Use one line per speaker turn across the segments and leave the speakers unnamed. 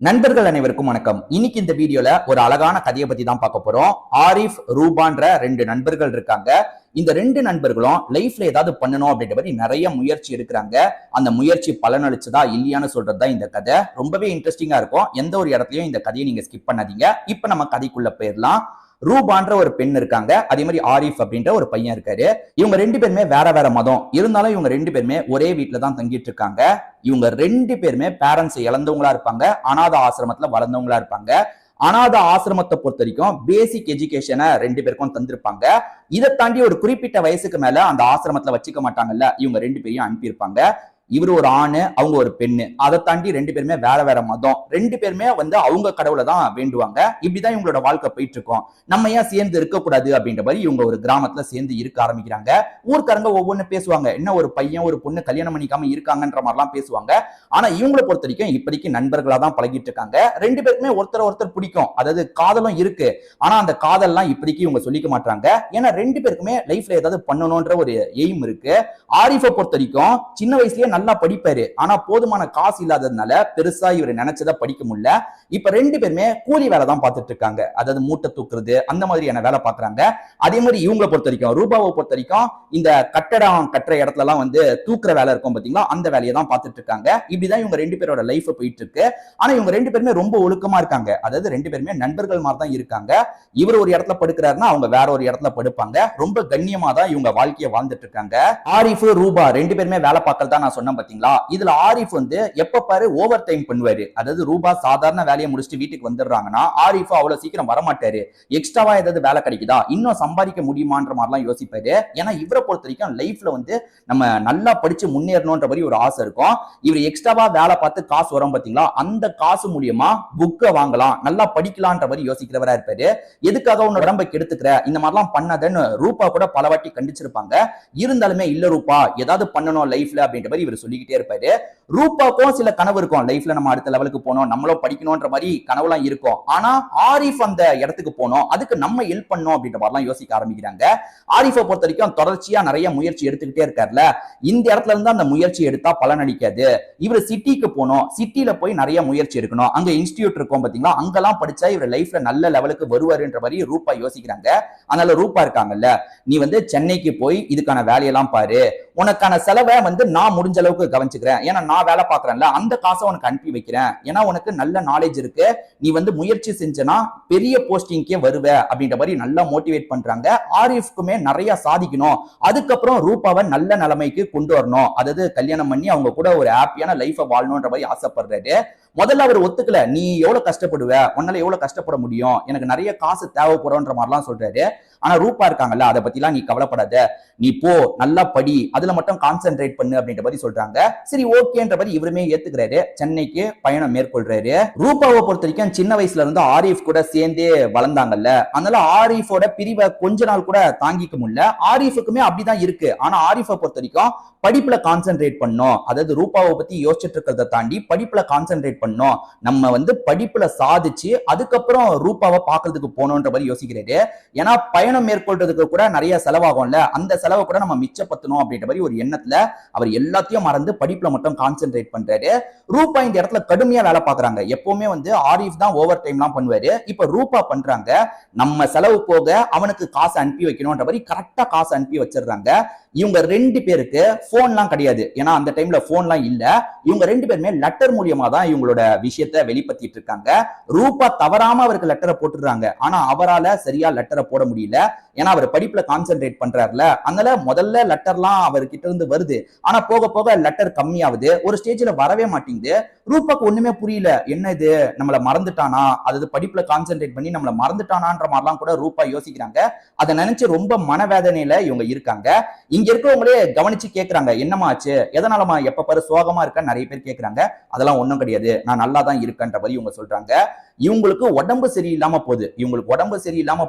நண்பர்கள் அனைவருக்கும் வணக்கம். இன்னைக்கு இந்த வீடியோல ஒரு அழகான கதையை பத்தி தான் பார்க்க போறோம். ஆரிஃப், ரூபான்ற ரெண்டு நண்பர்கள் இருக்காங்க. இந்த ரெண்டு நண்பர்களும் லைஃப்ல ஏதாவது பண்ணணும் அப்படின்ற மாதிரி நிறைய முயற்சி எடுக்கிறாங்க. அந்த முயற்சி பலனளிச்சதா இல்லையான்னு சொல்றதுதான் இந்த கதை. ரொம்பவே இன்ட்ரெஸ்டிங்கா இருக்கும். எந்த ஒரு இடத்துலயும் இந்த கதையை நீங்க ஸ்கிப் பண்ணாதீங்க. இப்ப நம்ம கதைக்குள்ள போயிடலாம். ரூபான்ற ஒரு பெண் இருக்காங்க, அதே மாதிரி ஆரிஃப் அப்படின்ற ஒரு பையன் இருக்காரு. இவங்க ரெண்டு பேருமே வேற வேற மதம் இருந்தாலும் இவங்க ரெண்டு பேருமே ஒரே வீட்டுல தான் தங்கிட்டு இருக்காங்க. இவங்க ரெண்டு பேருமே பேரண்ட்ஸ் இழந்தவங்களா இருப்பாங்க, அனாத ஆசிரமத்துல வளர்ந்தவங்களா இருப்பாங்க. அனாத ஆசிரமத்தை பொறுத்த வரைக்கும் பேசிக் எஜுகேஷனை ரெண்டு பேருக்கும் தந்திருப்பாங்க. இதை தாண்டி ஒரு குறிப்பிட்ட வயசுக்கு மேல அந்த ஆசிரமத்துல வச்சுக்க மாட்டாங்கல்ல, இவங்க ரெண்டு பேரையும் அனுப்பியிருப்பாங்க. இவரு ஒரு ஆணு, அவங்க ஒரு பெண்ணு. அதை தாண்டி ரெண்டு பேருமே வேற வேற மதம், ரெண்டு பேருமே அவங்க கடவுளை தான் வேண்டுவாங்க. இப்படிதான் இவங்களோட வாழ்க்கை போயிட்டு இருக்கும். நம்ம ஏன் சேர்ந்து இருக்கக்கூடாது அப்படின்ற மாதிரி இவங்க ஒரு கிராமத்துல சேர்ந்து இருக்க ஆரம்பிக்கிறாங்க. ஊர்க்காரங்க ஒவ்வொன்னு பேசுவாங்க, என்ன ஒரு பையன் ஒரு பொண்ணு கல்யாணம் பண்ணிக்காம இருக்காங்கன்ற மாதிரிலாம் பேசுவாங்க. ஆனா இவங்களை பொறுத்த வரைக்கும் இப்படிக்கு நண்பர்களா தான் பழகிட்டு இருக்காங்க. ரெண்டு பேருக்குமே ஒருத்தர் பிடிக்கும், அதாவது காதலும் இருக்கு. ஆனா அந்த காதல்லாம் இப்படிக்கு இவங்க சொல்லிக்க மாட்டாங்க. ஏன்னா ரெண்டு பேருக்குமே லைஃப்ல ஏதாவது பண்ணணும்ன்ற ஒரு எய்ம் இருக்கு. ஆரிஃபை பொறுத்த வரைக்கும் சின்ன வயசுலயே நல்லா படிப்பாரு, ஆனா போதுமான காசு இல்லாததுனால பெருசா இவர் நினைச்சதை படிக்க முடியல. இப்ப ரெண்டு பேருமே கூலி வேலை தான் பார்த்துட்டு இருக்காங்க, அதாவது மூட்டை தூக்குறது அந்த மாதிரியான வேலை பாக்குறாங்க. அதே மாதிரி இவங்களை பொறுத்த வரைக்கும், ரூபாவை பொறுத்த வரைக்கும் இந்த கட்டடம் கட்டுற இடத்துல எல்லாம் தூக்குற வேலை இருக்கும் பாத்தீங்களா, அந்த வேலையை தான் பார்த்துட்டு இருக்காங்க. இப்படிதான் இவங்க ரெண்டு பேரோட லைஃப் போயிட்டு இருக்கு. ஆனா இவங்க ரெண்டு பேருமே ரொம்ப ஒழுக்கமா இருக்காங்க, அதாவது ரெண்டு பேருமே நண்பர்கள் மாதிரி தான் இருக்காங்க. இவர் ஒரு இடத்துல படுக்கிறாருன்னா அவங்க வேற ஒரு இடத்துல படுப்பாங்க. ரொம்ப கண்ணியமா தான் இவங்க வாழ்க்கையை வாழ்ந்துட்டு இருக்காங்க. ஆரிஃப், ரூபா ரெண்டு பேருமே வேலை பார்க்கறதா நான் சொன்ன பாத்தீங்களா. இதுல ஆரிஃப் எப்ப பாரு ஓவர் டைம் பண்ணுவாரு. அதாவது ரூபா சாதாரண வேலையை முடிச்சுட்டு வீட்டுக்கு வந்துடுறாங்கன்னா ஆரிஃப் அவ்வளவு சீக்கிரம் வரமாட்டாரு. எக்ஸ்ட்ராவா ஏதாவது வேலை கிடைக்குதா, இன்னும் சம்பாதிக்க முடியுமான்ற மாதிரிலாம் யோசிப்பாரு. ஏன்னா இவரை பொறுத்த வரைக்கும் லைஃப்ல நம்ம நல்லா படிச்சு முன்னேறணும்ன்ற மாதிரி ஒரு ஆசை இருக்கும். இவர் எக்ஸ்ட்ராவா வேலை பார்த்து காசு வரும் பாத்தீங்களா, அந்த காசு மூலியமா புக்கை வாங்கலாம், நல்லா படிக்கலான்ற மாதிரி யோசிக்கிறவரா இருப்பாரு. எதுக்காக உன்னோட உடம்பை கெடுத்துக்கிற, இந்த மாதிரிலாம் பண்ணாதன்னு ரூபா கூட பல வாட்டி கண்டிச்சிருப்பாங்க. இருந்தாலுமே இல்ல ரூபா ஏதாவது பண்ணணும் லைஃப்ல அப்படின்ற மாதிரி இவர் சொல்லிக்கிட்டே இருப்பாரு. ரூபாக்கும் சில கனவு இருக்கும், லைஃப்ல நம்ம அடுத்த லெவலுக்கு போனோம், நம்மளும் படிக்கணும்ன்ற மாதிரி கனவுலாம் இருக்கும். ஆனா ஆரிஃப் அந்த இடத்துக்கு போனோம், அதுக்கு நம்ம ஹெல்ப் பண்ணோம் அப்படின்ற மாதிரிலாம் யோசிக்க ஆரம்பிக்கிறாங்க. ஆரிஃபை பொறுத்த வரைக்கும் தொடர்ச்சியா நிறைய முயற்சி எடுத்துக்கிட்டே இருக்காருல, இந்த இடத்துல இருந்து அந்த முயற்சி எடுத்தா பலன் அளிக்காது. இவர் சிட்டிக்கு போனோம், சிட்டில போய் நிறைய முயற்சி எடுக்கணும், அங்க இன்ஸ்டிடியூட் இருக்கும் பாத்தீங்களா, அங்கெல்லாம் படிச்சா இவர் லைஃப்ல நல்ல லெவலுக்கு வருவாருன்ற மாதிரி ரூபா யோசிக்கிறாங்க. அதனால ரூபா இருக்காங்கல்ல, நீ சென்னைக்கு போய் இதுக்கான வேலையெல்லாம் பாரு, உனக்கான செலவை நான் முடிஞ்ச அளவுக்கு கவனிச்சுக்கிறேன், ஏன்னா நான் வேலை பார்க்கறேன்ல, அந்த காசை உனக்கு அனுப்பி வைக்கிறேன், ஏன்னா உனக்கு நல்ல நாலேஜ் இருக்கு, நீ முயற்சி செஞ்சனா பெரிய போஸ்டிங்கே வருவ அப்படின்ற மாதிரி நல்லா மோட்டிவேட் பண்றாங்க. ஆரிஃப்க்குமே நிறைய சாதிக்கணும், அதுக்கப்புறம் ரூபாவை நல்ல நிலைமைக்கு கொண்டு வரணும், அதாவது கல்யாணம் பண்ணி அவங்க கூட ஒரு ஹாப்பியான லைஃபை வாழணும்ன்ற மாதிரி ஆசைப்படுறாரு. முதல்ல அவர் ஒத்துக்கல, நீ எவ்வளவு கஷ்டப்படுவ, உன்னால எவ்வளவு கஷ்டப்பட முடியும், எனக்கு நிறைய காசு தேவைப்படும்ன்ற மாதிரிலாம் சொல்றாரு. ஆனா ரூபா இருக்காங்கல்ல, அதை பத்திலாம் நீ கவலைப்படாத, நீ போ நல்லா படி, அதுல மட்டும் கான்சென்ட்ரேட் பண்ணு அப்படின்ற மாதிரி சொல்றாங்க. சரி ஓகேன்ற மாதிரி இவருமே ஏத்துக்கிறாரு, சென்னைக்கு பயணம் மேற்கொள்றாரு. ரூபாவை பொறுத்த வரைக்கும் சின்ன வயசுல இருந்து ஆரிஃப் கூட சேர்ந்தே வளர்ந்தாங்கல்ல, அதனால ஆரிஃபோட பிரிவை கொஞ்ச நாள் கூட தாங்கிக்க முடியல. ஆரிஃபுக்குமே அப்படிதான் இருக்கு. ஆனா ஆரிஃபை பொறுத்த வரைக்கும் படிப்புல கான்சென்ட்ரேட் பண்ணும், அதாவது ரூபாவை பத்தி யோசிச்சுட்டு இருக்கிறத தாண்டி படிப்புல கான்சென்ட்ரேட் பண்ணும், நம்ம படிப்புல சாதிச்சு அதுக்கப்புறம் ரூபாவை பாக்குறதுக்கு போனோன்ற மாதிரி யோசிக்கிறாரு. ஏன்னா பயணம் மேற்கொள்றதுக்கு கூட நிறைய செலவாகும்ல, அந்த செலவை கூட நம்ம மிச்சப்படுத்தணும் அப்படின்ற மாதிரி ஒரு எண்ணத்துல அவர் எல்லாத்தையும் மறந்து படிப்புல மட்டும் கான்சென்ட்ரேட் பண்றாரு. ரூபா இந்த இடத்துல கடுமையா வேலை பாக்குறாங்க. எப்பவுமே ஆரிஃப் தான் ஓவர் டைம்லாம் பண்ணுவாரு, இப்ப ரூபா பண்றாங்க. நம்ம செலவு போக அவனுக்கு காசு அனுப்பி வைக்கணும்ன்ற மாதிரி கரெக்டா காசு அனுப்பி வச்சிடுறாங்க. இவங்க ரெண்டு பேருக்கு போன்லாம் கிடையாது, ஏன்னா அந்த டைம்ல போன்லாம் இல்ல. இவங்க ரெண்டு பேருமே லெட்டர் மூலியமா தான் இவங்களோட விஷயத்தை வெளிப்படுத்திட்டு இருக்காங்க. ரூபா தவறாம அவருக்கு லெட்டரை போட்டுறாங்க, ஆனா அவரால் சரியா லெட்டரை போட முடியல, ஏன்னா அவர் படிப்புல கான்சென்ட்ரேட் பண்றாருல. அதனால முதல்ல லெட்டர்லாம் அவர்கிட்ட இருந்து வருது, ஆனா போக போக லெட்டர் கம்மியாகுது, ஒரு ஸ்டேஜ்ல வரவே மாட்டேங்குது. ரூபாக்கு ஒண்ணுமே புரியல, என்ன இது நம்மள மறந்துட்டானா, அதாவது படிப்புல கான்சென்ட்ரேட் பண்ணி நம்மள மறந்துட்டானான்ற மாதிரிலாம் கூட ரூபா யோசிக்கிறாங்க. அதை நினைச்சு ரொம்ப மனவேதனையில இவங்க இருக்காங்க. இங்க இருக்கிறவங்களே கவனிச்சு கேட்கறாங்க, என்னமா ஆச்சு, எதனாலமா எப்ப பாரு சோகமா இருக்க நிறைய பேர் கேட்கறாங்க. அதெல்லாம் ஒண்ணும் கிடையாது, நான் நல்லா தான் இருக்கேன்ற மாதிரி இவங்க சொல்றாங்க. இவங்களுக்கு உடம்பு சரியில்லாம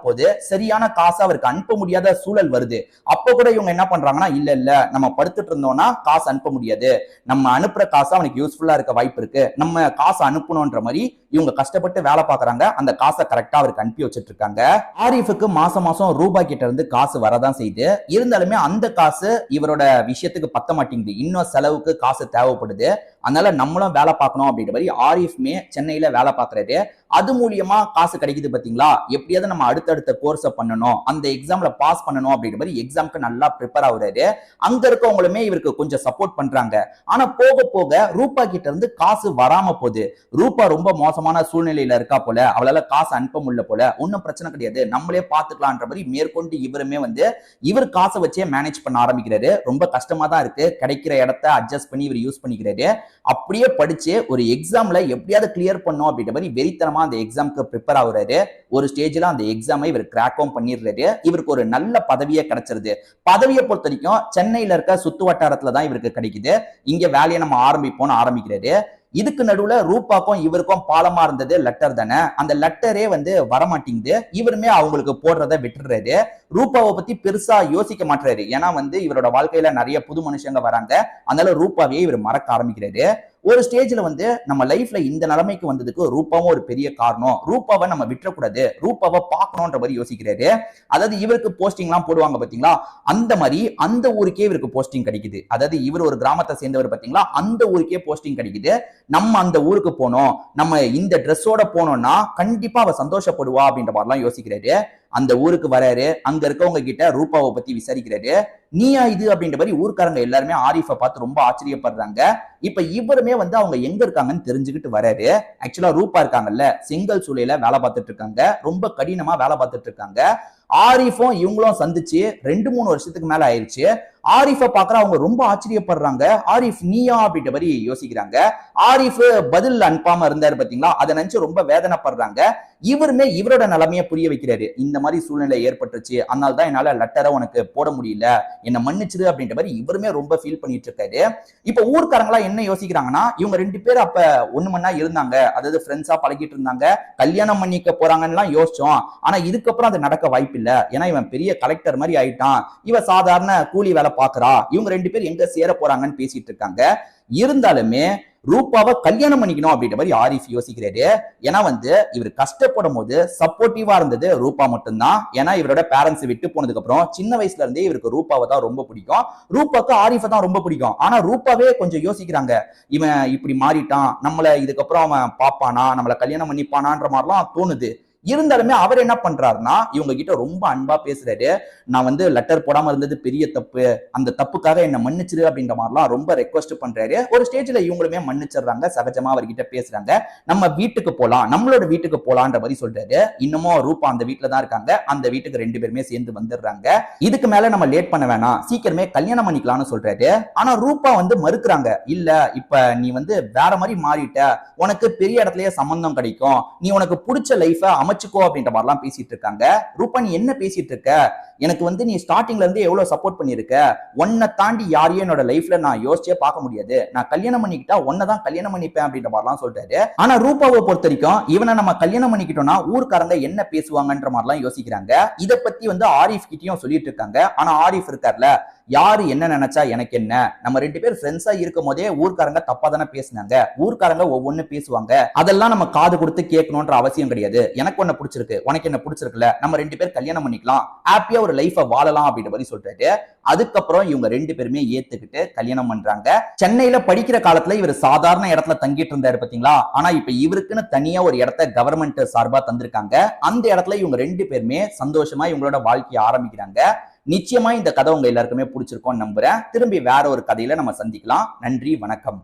போகுது, சரியான காசை அவருக்கு அனுப்ப முடியாத சூழல் வருது. அப்போ கூட இவங்க என்ன பண்றாங்கன்னா, இல்ல நம்ம படுத்துட்டு இருந்தோம்னா காசு அனுப்ப முடியாது, நம்ம அனுப்புற காசு அவனுக்கு யூஸ்ஃபுல்லா இருக்க வாய்ப்பு இருக்கு, நம்ம காசை அனுப்பணும்ன்ற மாதிரி இவங்க கஷ்டப்பட்டு வேலை பார்க்கறாங்க. அந்த காசை கரெக்டா அவருக்கு அனுப்பி வச்சிட்டு இருக்காங்க. ஆரிஃபுக்கு மாசம் மாசம் ரூபா கிட்ட இருந்து காசு வரதான் செய்யுது. இருந்தாலுமே அந்த காசு இவரோட விஷயத்துக்கு பத்த மாட்டேங்குது. இன்னும் செலவுக்கு காசு தேவைப்படுது. அதனால நம்மளும் வேலை பார்க்கணும் அப்படின்ற மாதிரி ஆரிஃப்மே சென்னையில வேலை பார்க்கறாரு. அது மூலியமா காசு கிடைக்குது பாத்தீங்களா? எப்படியாவது நம்ம அடுத்தடுத்த கோர்ஸை பண்ணணும், அந்த எக்ஸாம்ல பாஸ் பண்ணணும் அப்படின்ற மாதிரி எக்ஸாம்க்கு நல்லா ப்ரிப்பேர் ஆகுறாரு. அங்க இருக்கவங்களுமே இவருக்கு கொஞ்சம் சப்போர்ட் பண்றாங்க. ஆனா போக போக ரூபா கிட்ட இருந்து காசு வராம போகுது. ரூபா ரொம்ப மோசமான சூழ்நிலையில இருக்கா போல, அவளால காசு அனுப்ப முடியல போல, ஒன்னும் பிரச்சனை கிடையாது, நம்மளே பாத்துக்கலாம்ன்ற மாதிரி மேற்கொண்டு இவருமே இவர் காசை வச்சே மேனேஜ் பண்ண ஆரம்பிக்கிறாரு. ரொம்ப கஷ்டமா தான் இருக்கு. கிடைக்கிற இடத்தை அட்ஜஸ்ட் பண்ணி இவர் யூஸ் பண்ணிக்கிறாரு. அப்படியே படிச்சு ஒரு எக்ஸாம்ல எப்படியாவது கிளியர் பண்ணும் அப்படின்ற மாதிரி வெறித்தனமா அந்த எக்ஸாம்க்கு ப்ரிப்பேர் ஆகுறாரு. ஒரு ஸ்டேஜ்ல அந்த எக்ஸாமை இவர் கிராக்கும் பண்ணிடுறாரு. இவருக்கு ஒரு நல்ல பதவியே கிடைச்சிருது. பதவியை பொறுத்த வரைக்கும் சென்னையில இருக்க சுத்து வட்டாரத்துல தான் இவருக்கு கிடைக்குது. இங்க வேலையை நம்ம ஆரம்பிப்போம்னு ஆரம்பிக்கிறாரு. இதுக்கு நடுவுல ரூபாக்கும் இவருக்கும் பாலமா இருந்தது லெட்டர் தானே. அந்த லெட்டரே வரமாட்டேங்குது. இவருமே அவங்களுக்கு போடுறத விட்டுறாரு. ரூபாவை பத்தி பெருசா யோசிக்க மாட்டாரு. ஏன்னா இவரோட வாழ்க்கையில நிறைய புது மனுஷங்க வராங்க. அதனால ரூபாவே இவர் மறக்க ஆரம்பிக்கிறாரு. ஒரு ஸ்டேஜ்ல நம்ம லைஃப்ல இந்த நிலைமைக்கு வந்ததுக்கு ரூபாவும் ஒரு பெரிய காரணம். ரூபாவை நம்ம விட்டுறக்கூடாது, ரூபாவை பார்க்கணும்ன்ற மாதிரி யோசிக்கிறாரு. அதாவது இவருக்கு போஸ்டிங் எல்லாம் போடுவாங்க பாத்தீங்களா, அந்த மாதிரி அந்த ஊருக்கே இவருக்கு போஸ்டிங் கிடைக்குது. அதாவது இவர் ஒரு கிராமத்தை சேர்ந்தவர் பாத்தீங்களா, அந்த ஊருக்கே போஸ்டிங் கிடைக்குது. நம்ம அந்த ஊருக்கு போனோம், நம்ம இந்த ட்ரெஸ்ஸோட போனோம்னா கண்டிப்பா அவ சந்தோஷப்படுவா அப்படின்ற மாதிரிலாம் யோசிக்கிறாரு. அந்த ஊருக்கு வராரு. அங்க இருக்கவங்க கிட்ட ரூபாவை பத்தி விசாரிக்கிறாரு. நீயா இது அப்படின்ற மாதிரி ஊர்க்காரங்க எல்லாருமே ஆரிஃபை பார்த்து ரொம்ப ஆச்சரியப்படுறாங்க. இப்ப இவருமே அவங்க எங்க இருக்காங்கன்னு தெரிஞ்சுக்கிட்டு வராரு. ஆக்சுவலா ரூபா இருக்காங்கல்ல, செங்கல் சூளையில வேலை பார்த்துட்டு இருக்காங்க. ரொம்ப கடினமா வேலை பார்த்துட்டு இருக்காங்க. ஆரிஃபும் இவங்களும் சந்திச்சு 2-3 வருஷத்துக்கு மேல ஆயிடுச்சு. ஆரிஃபை பாக்குற அவங்க ரொம்ப ஆச்சரியப்படுறாங்க. ஆரிஃப் நீயா அப்படின்ற மாதிரி யோசிக்கிறாங்க. ஆரிஃப் பதில் அனுப்பாம இருந்தாரு பாத்தீங்களா, அதை நினைச்சு ரொம்ப வேதனைப்படுறாங்க. இவருமே இவரோட நிலைமையை புரிய வைக்கிறாரு. இந்த மாதிரி சூழ்நிலை ஏற்பட்டுச்சு, அதனாலதான் என்னால லெட்டரை உனக்கு போட முடியல, என்ன மன்னிச்சிரு அப்படின்ற மாதிரி இவருமே ரொம்ப ஃபீல் பண்ணிட்டு இருக்காரு. இப்ப ஊர்க்காரங்களா என்ன யோசிக்கிறாங்கன்னா, இவங்க 2 பேரும் அப்ப ஒண்ணு மண்ணா இருந்தாங்க, அதாவது ஃப்ரெண்ட்ஸா பழகிட்டு இருந்தாங்க, கல்யாணம் பண்ணிக்க போறாங்கன்னு யோசிச்சோம். ஆனா இதுக்கப்புறம் அது நடக்க வாய்ப்பு இல்ல. ஏன்னா இவன் பெரிய கலெக்டர் மாதிரி ஆயிட்டான், இவ சாதாரண கூலி வேலை பாக்குறா, இவங்க 2 பேர் எங்க சேர போறாங்கன்னு பேசிட்டு இருக்காங்க. இருந்தாலுமே ரூபாவை கல்யாணம் பண்ணிக்கணும் அப்படின்ற மாதிரி ஆரிஃப் யோசிக்கிறாரு. ஏன்னா இவர் கஷ்டப்படும் போது சப்போர்ட்டிவா இருந்தது ரூபா மட்டும்தான். ஏன்னா இவரோட பேரண்ட்ஸ் விட்டு போனதுக்கு அப்புறம் சின்ன வயசுல இருந்தே இவருக்கு ரூபாவை தான் ரொம்ப பிடிக்கும். ரூபாக்கு ஆரிஃபை தான் ரொம்ப பிடிக்கும். ஆனா ரூபாவே கொஞ்சம் யோசிக்கிறாங்க, இவன் இப்படி மாறிட்டான், நம்மள இதுக்கப்புறம் அவன் பாப்பானா, நம்மள கல்யாணம் பண்ணிப்பானான்ற மாதிரிலாம் தோணுது. இருந்தாலுமே அவர் என்ன பண்றாருன்னா, இவங்க கிட்ட ரொம்ப அன்பா பேசுறாரு. நான் லெட்டர் போடாம இருந்தது பெரிய தப்பு, அந்த தப்புக்காக என்ன மன்னிச்சிரு அப்படின்ற மாதிரிலாம் ரொம்ப ரெக்வஸ்ட் பண்றாரு. ஒரு ஸ்டேஜ்ல இவங்களுமே மன்னிச்சிடுறாங்க. சகஜமா அவர்கிட்ட பேசுறாங்க. நம்ம வீட்டுக்கு போலாம், நம்மளோட வீட்டுக்கு போலான்ற மாதிரி சொல்றாரு. இன்னமும் ரூபா அந்த வீட்டுல தான் இருக்காங்க. அந்த வீட்டுக்கு 2 பேருமே சேர்ந்து வந்துடுறாங்க. இதுக்கு மேல நம்ம லேட் பண்ண வேணாம், சீக்கிரமே கல்யாணம் பண்ணிக்கலாம்னு சொல்றாரு. ஆனா ரூபா மறுக்கிறாங்க. இல்ல, இப்ப நீ வேற மாதிரி மாறிட்ட, உனக்கு பெரிய இடத்துலயே சம்பந்தம் கிடைக்கும், நீ உனக்கு பிடிச்ச லைஃப அமைச்சுக்கோ அப்படின்ற மாதிரிலாம் பேசிட்டு இருக்காங்க. ரூபா நீ என்ன பேசிட்டு இருக்க, எனக்கு நீ ஸ்டார்டிங்ல இருந்து எவ்வளவு சப்போர்ட் பண்ணிருக்க, உன்னை தாண்டி யாரையும் என்னோட லைஃப்ல நான் யோசிச்சே பார்க்க முடியாது, நான் கல்யாணம் பண்ணிக்கிட்டா உன்னதான் கல்யாணம் பண்ணிப்பேன் அப்படின்ற மாதிரிலாம் சொல்றாரு. ஆனா ரூபாவை பொறுத்த வரைக்கும் இவனை நம்ம கல்யாணம் பண்ணிக்கிட்டோம்னா ஊர்க்காரங்க என்ன பேசுவாங்கன்ற மாதிரிலாம் யோசிக்கிறாங்க. இதை பத்தி ஆரிஃப் கிட்டயும் சொல்லிட்டு இருக்காங்க. ஆனா ஆரிஃப் இருக்கார்ல, யாரு என்ன நினைச்சா எனக்கு என்ன, நம்ம 2 பேர் ஃப்ரெண்ட்ஸா இருக்கும் போதே ஊர்க்காரங்க தப்பா தானே பேசினாங்க, ஊர்க்காரங்க ஒவ்வொன்னு பேசுவாங்க, அதெல்லாம் நம்ம காது கொடுத்து கேட்கணும்ன்ற அவசியம் கிடையாது. எனக்கு ஒன்னு பிடிச்சிருக்கு, உனக்கு என்ன பிடிச்சிருக்குல்ல, நம்ம 2 பேர் கல்யாணம் பண்ணிக்கலாம், ஹாப்பியா ஒரு லைஃபை வாழலாம் அப்படின்ற மாதிரி சொல்றாரு. அதுக்கப்புறம் இவங்க 2 பேருமே ஏத்துக்கிட்டு கல்யாணம் பண்றாங்க. சென்னையில படிக்கிற காலத்துல இவர் சாதாரண இடத்துல தங்கிட்டு இருந்தாரு பாத்தீங்களா, ஆனா இப்ப இவருக்குன்னு தனியா ஒரு இடத்த கவர்மெண்ட் சார்பா தந்திருக்காங்க. அந்த இடத்துல இவங்க 2 பேருமே சந்தோஷமா இவங்களோட வாழ்க்கையை ஆரம்பிக்கிறாங்க. நிச்சயமா இந்த கதை உங்க எல்லாருக்குமே பிடிச்சிருக்கும்னு நம்புறேன். திரும்பி வேற ஒரு கதையில நம்ம சந்திக்கலாம். நன்றி, வணக்கம்.